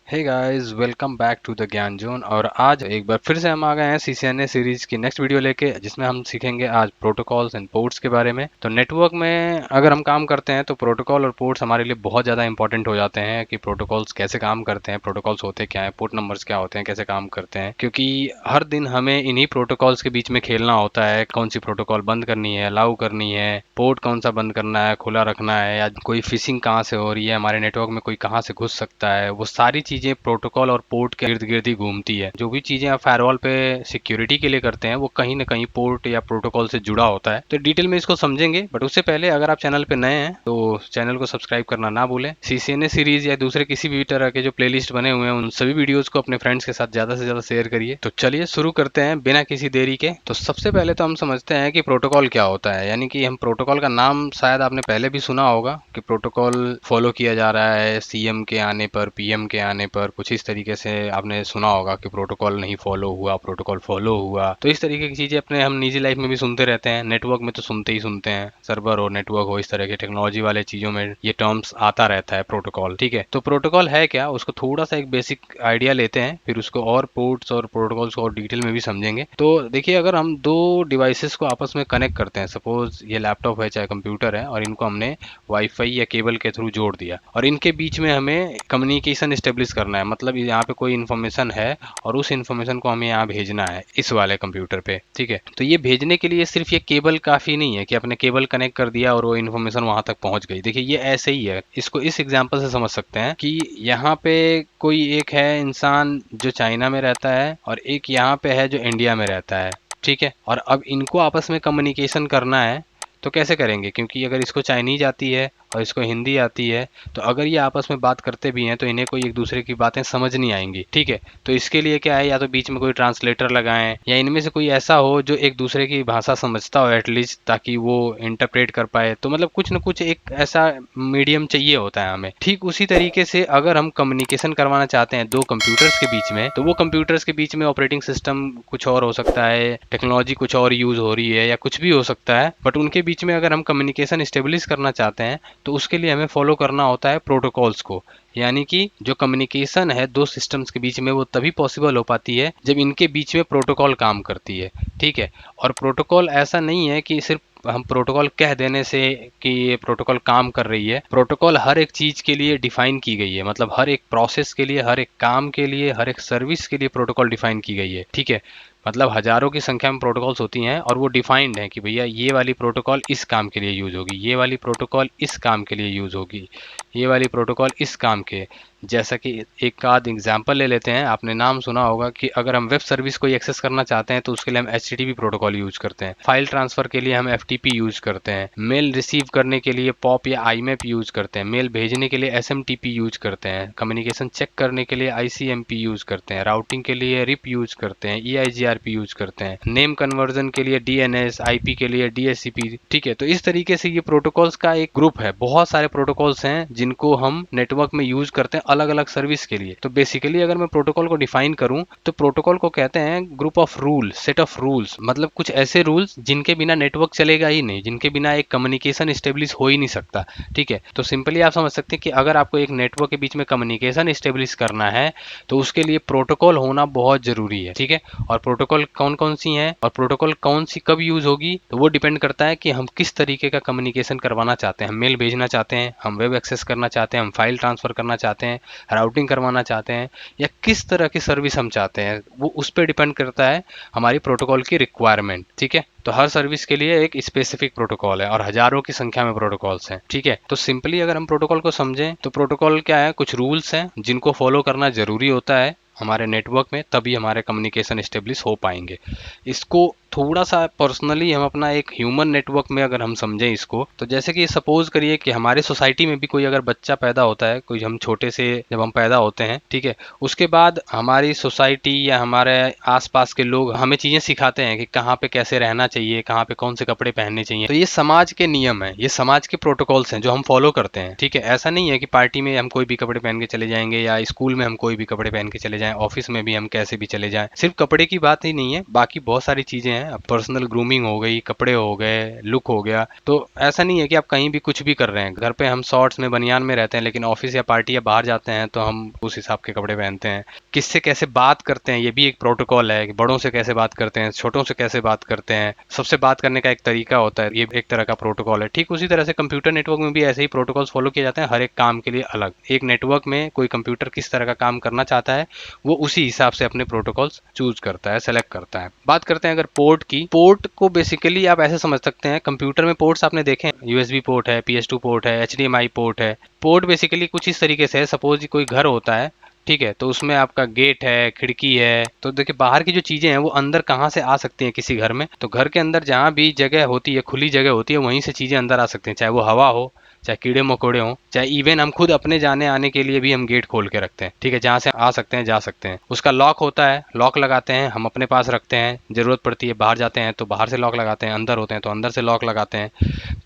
Hey guys, welcome back to the Gyan zone. और आज एक बार फिर से हम आ गए हैं सीसीएनए सीरीज की नेक्स्ट वीडियो लेके, जिसमें हम सीखेंगे आज प्रोटोकॉल्स एंड पोर्ट्स के बारे में। तो नेटवर्क में अगर हम काम करते हैं तो प्रोटोकॉल और पोर्ट्स हमारे लिए बहुत ज़्यादा इंपॉर्टेंट हो जाते हैं कि प्रोटोकॉल्स कैसे काम करते हैं, प्रोटोकॉल्स होते क्या हैं, पोर्ट नंबर्स क्या होते हैं, कैसे काम करते हैं। क्योंकि हर दिन हमें इन्हीं प्रोटोकॉल्स के बीच में खेलना होता है, कौन सी प्रोटोकॉल बंद करनी है, अलाउ करनी है, पोर्ट कौन सा बंद करना है, खुला रखना है, या कोई फिशिंग कहाँ से हो रही है, हमारे नेटवर्क में कोई कहाँ से घुस सकता है। वो सारी चीजें प्रोटोकॉल और पोर्ट के इर्द गिर्द ही घूमती है। जो भी चीजें आप फायरवॉल पे सिक्योरिटी के लिए करते हैं वो कहीं ना कहीं पोर्ट या प्रोटोकॉल से जुड़ा होता है। तो डिटेल में इसको समझेंगे, बट उससे पहले अगर आप चैनल पे नए हैं तो चैनल को सब्सक्राइब करना ना भूलें। सीसीएनए सीरीज या दूसरे किसी भी तरह के जो प्लेलिस्ट बने हुए हैं उन सभी वीडियोस को अपने फ्रेंड्स के साथ ज्यादा से ज्यादा शेयर करिए। तो चलिए शुरू करते हैं बिना किसी देरी के। तो सबसे पहले तो हम समझते हैं कि प्रोटोकॉल क्या होता है। यानी कि हम प्रोटोकॉल का नाम शायद आपने पहले भी सुना होगा कि प्रोटोकॉल फॉलो किया जा रहा है सीएम के आने पर, पीएम के आने पर, कुछ इस तरीके से आपने सुना होगा कि प्रोटोकॉल नहीं फॉलो हुआ, प्रोटोकॉल फॉलो हुआ। तो इस तरीके की चीजें अपने हम निजी लाइफ में भी सुनते रहते हैं, नेटवर्क में तो सुनते ही सुनते हैं। सर्वर हो, नेटवर्क हो, इस तरह के टेक्नोलॉजी वाले चीजों में ये टर्म्स आता रहता है प्रोटोकॉल। ठीक है, तो प्रोटोकॉल है क्या, उसको थोड़ा सा एक बेसिक आइडिया लेते हैं, फिर उसको और पोर्ट्स और प्रोटोकॉल्स को और डिटेल में भी समझेंगे। तो देखिए, अगर हम दो डिवाइसेस को आपस में कनेक्ट करते हैं, सपोज ये लैपटॉप है चाहे कंप्यूटर है, और इनको हमने वाईफाई या केबल के थ्रू जोड़ दिया, और इनके बीच में हमें कम्युनिकेशन स्टेब्लिश करना है। मतलब यहाँ पे कोई इन्फॉर्मेशन है और उस इन्फॉर्मेशन को हमें यहाँ भेजना है इस वाले कंप्यूटर पे। ठीक है, तो ये भेजने के लिए सिर्फ ये केबल काफी नहीं है कि आपने केबल कनेक्ट कर दिया और वो इन्फॉर्मेशन वहां तक पहुंच गई। देखिए, ये ऐसे ही है, इसको इस एग्जांपल से समझ सकते हैं कि यहाँ पे कोई एक है इंसान जो चाइना में रहता है और एक यहाँ पे है जो इंडिया में रहता है। ठीक है, और अब इनको आपस में कम्युनिकेशन करना है तो कैसे करेंगे, क्योंकि अगर इसको चाइनीज आती है और इसको हिंदी आती है, तो अगर ये आपस में बात करते भी हैं तो इन्हें कोई एक दूसरे की बातें समझ नहीं आएंगी। ठीक है, तो इसके लिए क्या है, या तो बीच में कोई ट्रांसलेटर लगाएं, या इनमें से कोई ऐसा हो जो एक दूसरे की भाषा समझता हो एटलीस्ट, ताकि वो इंटरप्रेट कर पाए। तो मतलब कुछ न कुछ एक ऐसा मीडियम चाहिए होता है हमें। ठीक उसी तरीके से अगर हम कम्युनिकेशन करवाना चाहते हैं दो कंप्यूटर्स के बीच में, तो वो कंप्यूटर्स के बीच में ऑपरेटिंग सिस्टम कुछ और हो सकता है, टेक्नोलॉजी कुछ और यूज हो रही है, या कुछ भी हो सकता है, बट उनके बीच में अगर हम कम्युनिकेशन स्टेब्लिश करना चाहते हैं तो उसके लिए हमें फॉलो करना होता है प्रोटोकॉल्स को। यानी कि जो कम्युनिकेशन है दो सिस्टम्स के बीच में वो तभी पॉसिबल हो पाती है जब इनके बीच में प्रोटोकॉल काम करती है। ठीक है, और प्रोटोकॉल ऐसा नहीं है कि सिर्फ हम प्रोटोकॉल कह देने से कि ये प्रोटोकॉल काम कर रही है। प्रोटोकॉल हर एक चीज के लिए डिफाइन की गई है, मतलब हर एक प्रोसेस के लिए, हर एक काम के लिए, हर एक सर्विस के लिए प्रोटोकॉल डिफाइन की गई है। ठीक है, मतलब हजारों की संख्या में प्रोटोकॉल्स होती हैं और वो डिफाइंड है कि भैया ये वाली प्रोटोकॉल इस काम के लिए यूज होगी, ये वाली प्रोटोकॉल इस काम के लिए यूज होगी, ये वाली प्रोटोकॉल इस काम के। जैसा कि एक आध एग्जांपल ले लेते हैं, आपने नाम सुना होगा कि अगर हम वेब सर्विस को एक्सेस करना चाहते हैं तो उसके लिए हम HTTP प्रोटोकॉल यूज करते हैं, फाइल ट्रांसफर के लिए हम FTP यूज करते हैं, मेल रिसीव करने के लिए POP या IMAP यूज करते हैं, मेल भेजने के लिए SMTP यूज करते हैं, कम्युनिकेशन चेक करने के लिए ICMP यूज करते हैं, राउटिंग के लिए RIP यूज करते हैं, EIGRP यूज करते हैं, नेम कन्वर्जन के लिए DNS, IP के लिए DHCP। ठीक है, तो इस तरीके से ये प्रोटोकॉल्स का एक ग्रुप है, बहुत सारे प्रोटोकॉल्स हैं जिनको हम नेटवर्क में यूज करते हैं अलग अलग सर्विस के लिए। तो बेसिकली अगर मैं प्रोटोकॉल को डिफाइन करूं तो प्रोटोकॉल को कहते हैं group of rule, set of rules, मतलब कुछ ऐसे रूल्स जिनके बिना नेटवर्क चलेगा ही नहीं, जिनके बिना एक कम्युनिकेशन स्टेब्लिश हो ही नहीं सकता। ठीक है, तो सिंपली आप समझ सकते हैं कि अगर आपको एक नेटवर्क के बीच में कम्युनिकेशन स्टेब्लिश करना है तो उसके लिए प्रोटोकॉल होना बहुत जरूरी है। ठीक है, और प्रोटोकॉल कौन कौन सी हैं और प्रोटोकॉल कौन सी कब यूज होगी तो वो डिपेंड करता है कि हम किस तरीके का कम्युनिकेशन करवाना चाहते हैं। हम मेल भेजना चाहते हैं, हम वेब एक्सेस करना चाहते हैं, हम फाइल ट्रांसफर करना चाहते हैं, राउटिंग करवाना चाहते हैं, या किस तरह की सर्विस हम चाहते हैं, वो उस पर डिपेंड करता है हमारी प्रोटोकॉल की रिक्वायरमेंट। ठीक है, तो हर सर्विस के लिए एक स्पेसिफिक प्रोटोकॉल है और हजारों की संख्या में प्रोटोकॉल्स हैं। ठीक है, तो सिंपली अगर हम प्रोटोकॉल को समझें तो प्रोटोकॉल क्या है, कुछ रूल्स हैं जिनको फॉलो करना जरूरी होता है हमारे नेटवर्क में, तभी हमारे कम्युनिकेशन स्टेब्लिश हो पाएंगे। इसको थोड़ा सा पर्सनली हम अपना एक ह्यूमन नेटवर्क में अगर हम समझें इसको, तो जैसे कि सपोज करिए कि हमारे सोसाइटी में भी कोई अगर बच्चा पैदा होता है, कोई हम छोटे से जब हम पैदा होते हैं, ठीक है, उसके बाद हमारी सोसाइटी या हमारे आसपास के लोग हमें चीजें सिखाते हैं कि कहाँ पे कैसे रहना चाहिए, कहाँ पे कौन से कपड़े पहनने चाहिए। तो ये समाज के नियम है, ये समाज के प्रोटोकॉल्स हैं जो हम फॉलो करते हैं। ठीक है, ऐसा नहीं है कि पार्टी में हम कोई भी कपड़े पहन के चले जाएंगे या स्कूल में हम कोई भी कपड़े पहन के चले जाएं, ऑफिस में भी हम कैसे भी चले जाएं। सिर्फ कपड़े की बात ही नहीं है, बाकी बहुत सारी चीजें हैं हैं, पर्सनल ग्रूमिंग हो गई, कपड़े हो गए, लुक हो गया। तो ऐसा नहीं है कि आप कहीं भी कुछ भी कर रहे हैं। घर पे हम शॉर्ट्स में बनियान में रहते हैं, लेकिन ऑफिस या पार्टी या बाहर जाते हैं तो हम उस हिसाब के कपड़े पहनते हैं। किससे कैसे बात करते हैं ये भी एक प्रोटोकॉल है, कि बड़ों से कैसे बात करते हैं, छोटों से कैसे बात करते हैं, सबसे बात करने का एक तरीका होता है, ये एक तरह का प्रोटोकॉल है। ठीक उसी तरह से कंप्यूटर नेटवर्क में भी ऐसे ही प्रोटोकॉल्स फॉलो किए जाते हैं, हर एक काम के लिए अलग। एक नेटवर्क में कोई कंप्यूटर किस तरह का काम करना चाहता है, वो उसी हिसाब से अपने प्रोटोकॉल्स चूज करता है, सेलेक्ट करता है। बात करते हैं अगर पोर्ट की, पोर्ट को बेसिकली आप ऐसे समझ सकते हैं, कंप्यूटर में पोर्ट्स आपने देखे हैं, यूएसबी पोर्ट है, PS2 पोर्ट है, HDMI पोर्ट है। पोर्ट बेसिकली कुछ इस तरीके से है, सपोज कोई घर होता है, ठीक है, तो उसमें आपका गेट है, खिड़की है, तो देखिए बाहर की जो चीजें हैं वो अंदर कहाँ से आ सकती हैं किसी घर में, तो घर के अंदर जहाँ भी जगह होती है, खुली जगह होती है, वहीं से चीजें अंदर आ सकती हैं, चाहे वो हवा हो, चाहे कीड़े मकोड़े हों, चाहे इवन हम खुद अपने जाने आने के लिए भी हम गेट खोल के रखते हैं, ठीक है, जहाँ से आ सकते हैं जा सकते हैं। उसका लॉक होता है, लॉक लगाते हैं, हम अपने पास रखते हैं, जरूरत पड़ती है बाहर जाते हैं तो बाहर से लॉक लगाते हैं, अंदर होते हैं तो अंदर से लॉक लगाते हैं,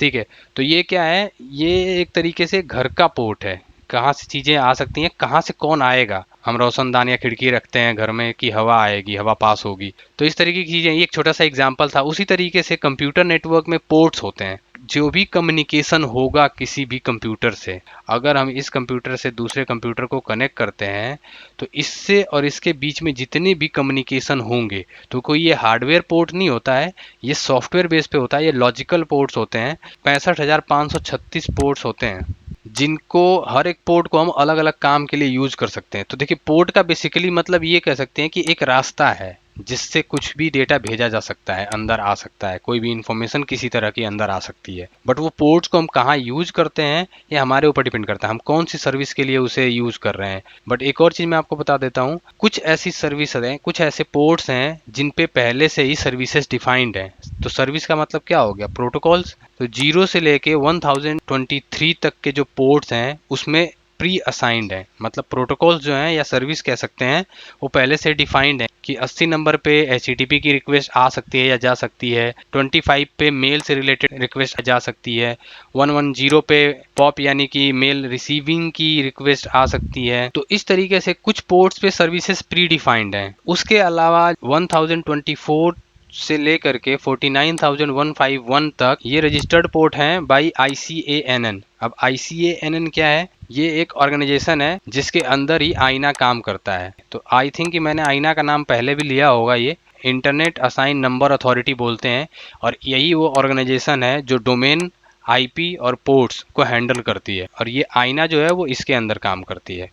ठीक है। तो ये क्या है, ये एक तरीके से घर का पोर्ट है, कहाँ से चीजें आ सकती हैं, कहाँ से कौन आएगा। हम रोशनदान या खिड़की रखते हैं घर में कि हवा आएगी, हवा पास होगी, तो इस तरीके की चीजें। ये एक छोटा सा एग्जांपल था। उसी तरीके से कंप्यूटर नेटवर्क में पोर्ट्स होते हैं, जो भी कम्युनिकेशन होगा किसी भी कंप्यूटर से, अगर हम इस कंप्यूटर से दूसरे कंप्यूटर को कनेक्ट करते हैं, तो इससे और इसके बीच में जितने भी कम्युनिकेशन होंगे, तो कोई ये हार्डवेयर पोर्ट नहीं होता है, ये सॉफ्टवेयर बेस पे होता है, ये लॉजिकल पोर्ट्स होते हैं। 65,536 पोर्ट्स होते हैं, जिनको हर एक पोर्ट को हम अलग अलग काम के लिए यूज कर सकते हैं। तो देखिए पोर्ट का बेसिकली मतलब ये कह सकते हैं कि एक रास्ता है जिससे कुछ भी डेटा भेजा जा सकता है, अंदर आ सकता है, कोई भी इंफॉर्मेशन किसी तरह की अंदर आ सकती है। बट वो पोर्ट्स को हम कहाँ यूज करते हैं ये हमारे ऊपर डिपेंड करता है, हम कौन सी सर्विस के लिए उसे यूज कर रहे हैं। बट एक और चीज मैं आपको बता देता हूँ, कुछ ऐसी सर्विस हैं, कुछ ऐसे पोर्ट्स हैं जिन पे पहले से ही सर्विसेज डिफाइंड है। तो सर्विस का मतलब क्या हो गया, प्रोटोकॉल्स। तो 0 से लेके 1023 तक के जो पोर्ट्स हैं उसमें प्री असाइंड है, मतलब प्रोटोकॉल्स जो हैं या सर्विस कह सकते हैं, वो पहले से डिफाइंड है कि 80 नंबर पे HTTP की रिक्वेस्ट आ सकती है या जा सकती है, 25 पे मेल से रिलेटेड रिक्वेस्ट जा सकती है, 110 पे पॉप यानी कि मेल रिसीविंग की रिक्वेस्ट आ सकती है। तो इस तरीके से कुछ पोर्ट्स पे सर्विसेज प्री डिफाइंड हैं। उसके अलावा 1024 से लेकर के 49,151 तक ये रजिस्टर्ड पोर्ट हैं बाई ICANN। अब ICANN क्या है, ये एक ऑर्गेनाइजेशन है जिसके अंदर ही आईना काम करता है। तो आई थिंक कि मैंने आईना का नाम पहले भी लिया होगा, ये इंटरनेट असाइन नंबर अथॉरिटी बोलते हैं, और यही वो ऑर्गेनाइजेशन है जो डोमेन, IP और पोर्ट्स को हैंडल करती है, और ये आईना जो है वो इसके अंदर काम करती है,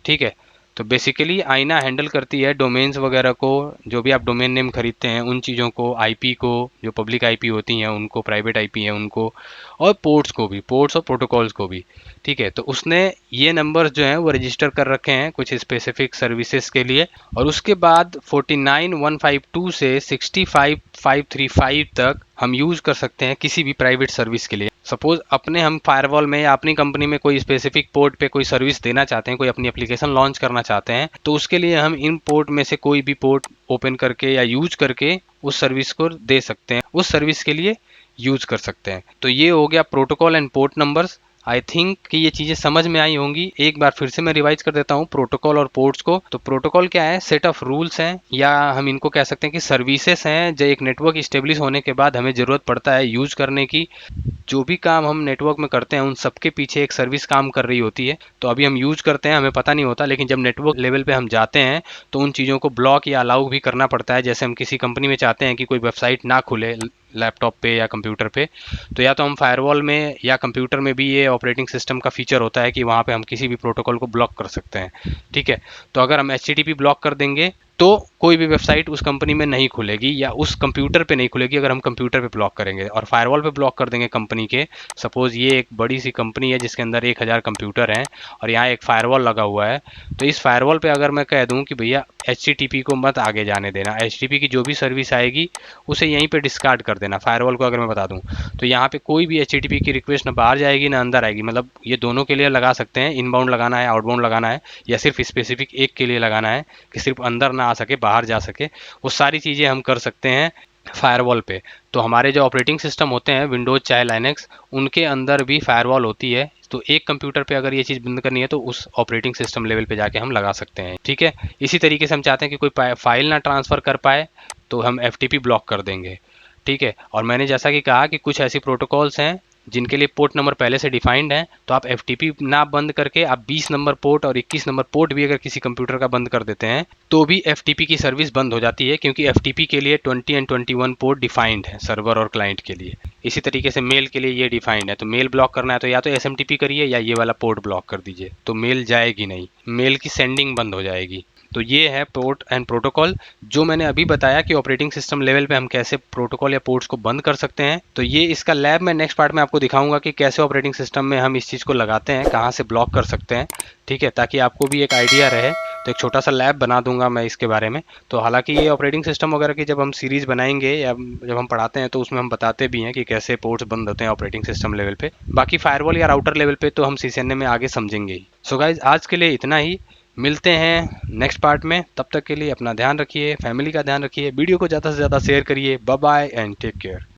ठीक है। तो बेसिकली आईना हैंडल करती है डोमेन्स वगैरह को, जो भी आप डोमेन नेम खरीदते हैं उन चीज़ों को, IP को, जो पब्लिक IP होती हैं उनको, प्राइवेट IP है उनको, और पोर्ट्स को भी, पोर्ट्स और प्रोटोकॉल्स को भी, ठीक है। तो उसने ये नंबर्स जो हैं वो रजिस्टर कर रखे हैं कुछ स्पेसिफिक सर्विसेज के लिए। और उसके बाद 49,152 से 65,535 तक हम यूज कर सकते हैं किसी भी प्राइवेट सर्विस के लिए। सपोज अपने हम फायरवॉल में या अपनी कंपनी में कोई स्पेसिफिक पोर्ट पे कोई सर्विस देना चाहते हैं, कोई अपनी एप्लीकेशन लॉन्च करना चाहते हैं, तो उसके लिए हम इन पोर्ट में से कोई भी पोर्ट ओपन करके या यूज करके उस सर्विस को दे सकते हैं, उस सर्विस के लिए यूज कर सकते हैं। तो ये हो गया protocol and port numbers. I think कि ये चीज़ें समझ में आई होंगी। एक बार फिर से मैं रिवाइज कर देता हूँ प्रोटोकॉल और पोर्ट्स को। तो प्रोटोकॉल क्या है, सेट ऑफ रूल्स हैं, या हम इनको कह सकते हैं कि सर्विसेज हैं, जो एक नेटवर्क इस्टेब्लिश होने के बाद हमें ज़रूरत पड़ता है यूज करने की। जो भी काम हम नेटवर्क में करते हैं उन सबके पीछे एक सर्विस काम कर रही होती है। तो अभी हम यूज करते हैं, हमें पता नहीं होता, लेकिन जब नेटवर्क लेवल पे हम जाते हैं तो उन चीज़ों को ब्लॉक या अलाउ भी करना पड़ता है। जैसे हम किसी कंपनी में चाहते हैं कि कोई वेबसाइट ना खुले लैपटॉप पे या कंप्यूटर पे, तो या तो हम फायरवॉल में या कंप्यूटर में भी ये ऑपरेटिंग सिस्टम का फीचर होता है कि वहाँ पे हम किसी भी प्रोटोकॉल को ब्लॉक कर सकते हैं, ठीक है। तो अगर हम HTTP ब्लॉक कर देंगे तो कोई भी वेबसाइट उस कंपनी में नहीं खुलेगी या उस कंप्यूटर पे नहीं खुलेगी अगर हम कंप्यूटर पे ब्लॉक करेंगे। और फायरवॉल पे ब्लॉक कर देंगे कंपनी के, सपोज ये एक बड़ी सी कंपनी है जिसके अंदर 1,000 कंप्यूटर हैं और यहाँ एक फायरवॉल लगा हुआ है, तो इस फायरवॉल पे अगर मैं कह दूँ कि भैया HTTP को मत आगे जाने देना, HTTP की जो भी सर्विस आएगी उसे यहीं पे डिस्कार्ड कर देना, फायरवॉल को अगर मैं बता दूं, तो यहाँ पे कोई भी HTTP की रिक्वेस्ट ना बाहर जाएगी ना अंदर आएगी। मतलब ये दोनों के लिए लगा सकते हैं, इनबाउंड लगाना है, आउटबाउंड लगाना है, या सिर्फ स्पेसिफिक एक के लिए लगाना है कि सिर्फ अंदर ना आ सके बाहर जा सके, वो सारी चीज़ें हम कर सकते हैं फायरवॉल पे। तो हमारे जो ऑपरेटिंग सिस्टम होते हैं विंडोज चाहे लाइनक्स, उनके अंदर भी फायरवॉल होती है। तो एक कंप्यूटर पे अगर ये चीज़ बंद करनी है तो उस ऑपरेटिंग सिस्टम लेवल पे जाके हम लगा सकते हैं, ठीक है। इसी तरीके से हम चाहते हैं कि कोई फाइल ना ट्रांसफ़र कर पाए, तो हम FTP ब्लॉक कर देंगे। ठीक है, और मैंने जैसा कि कहा कि कुछ ऐसी प्रोटोकॉल्स हैं जिनके लिए पोर्ट नंबर पहले से डिफाइंड है, तो आप FTP ना बंद करके आप 20 नंबर पोर्ट और 21 नंबर पोर्ट भी अगर किसी कंप्यूटर का बंद कर देते हैं तो भी FTP की सर्विस बंद हो जाती है, क्योंकि FTP के लिए 20 एंड 21 पोर्ट डिफाइंड है सर्वर और क्लाइंट के लिए। इसी तरीके से मेल के लिए ये डिफाइंड है, तो मेल ब्लॉक करना है तो या तो SMTP करिए या ये वाला पोर्ट ब्लॉक कर दीजिए, तो मेल जाएगी नहीं, मेल की सेंडिंग बंद हो जाएगी। तो ये है पोर्ट एंड प्रोटोकॉल जो मैंने अभी बताया कि ऑपरेटिंग सिस्टम लेवल पे हम कैसे प्रोटोकॉल या पोर्ट्स को बंद कर सकते हैं। तो ये इसका लैब में नेक्स्ट पार्ट में आपको दिखाऊंगा कि कैसे ऑपरेटिंग सिस्टम में हम इस चीज़ को लगाते हैं, कहाँ से ब्लॉक कर सकते हैं। ठीक है, ताकि आपको भी एक आइडिया रहे। तो एक छोटा सा लैब बना दूंगा मैं इसके बारे में। तो हालांकि ये ऑपरेटिंग सिस्टम वगैरह की जब हम सीरीज बनाएंगे या जब हम पढ़ाते हैं तो उसमें हम बताते भी हैं कि कैसे पोर्ट्स बंद होते हैं ऑपरेटिंग सिस्टम लेवल पे। बाकी फायरवॉल या राउटर लेवल पे तो हम CCNA में आगे समझेंगे ही। सो गाइज, आज के लिए इतना ही। मिलते हैं नेक्स्ट पार्ट में। तब तक के लिए अपना ध्यान रखिए, फैमिली का ध्यान रखिए, वीडियो को ज़्यादा से ज़्यादा शेयर करिए। Bye bye and take care.